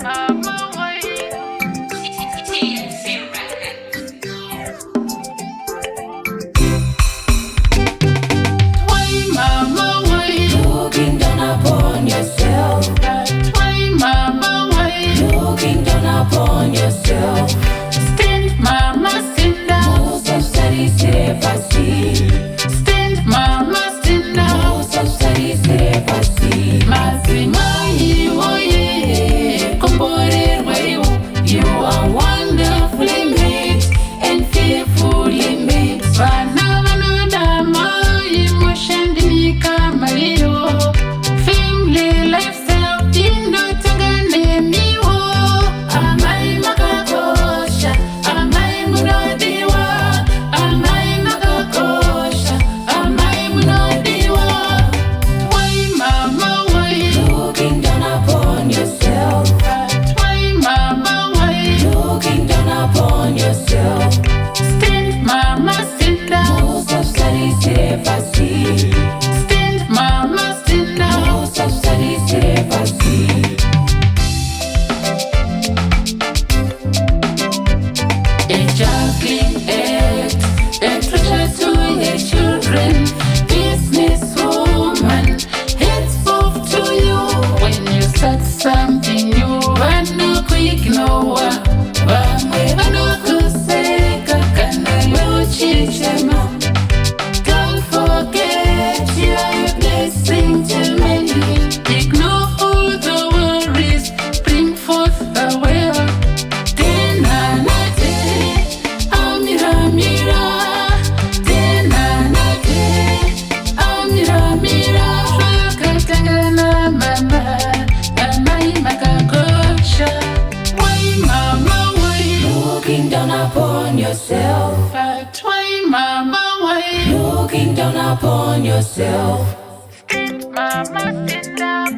Looking down upon yourself. Looking down upon yourself. Stand, mama, stand down. Most of studies never see. Stand, mama, stand down. Most of studies never see. Mazimai, oye, kumbore weyo. You are wonderfully made and fearfully made. Bana bana dama, imushendi kamayo. Family lifestyle, dindo tangane miwo. Amai makakosha, amai munodiwa. Amai makakosha, amai munodiwa. Why mama, why? Looking down upon yourself. Why mama, why? Looking down upon yourself. Stand, mama, stand down. Most of studies never see. Stand, mama, stand down. Most of studies never see. A juggling act, a treasure to your children. Businesswoman, it's off to you. When you start something new, I no quick no Don't forget you are a blessing to many. Ignore all the worries, bring forth the will. Looking down upon yourself. Looking down upon yourself. Mama, stand up.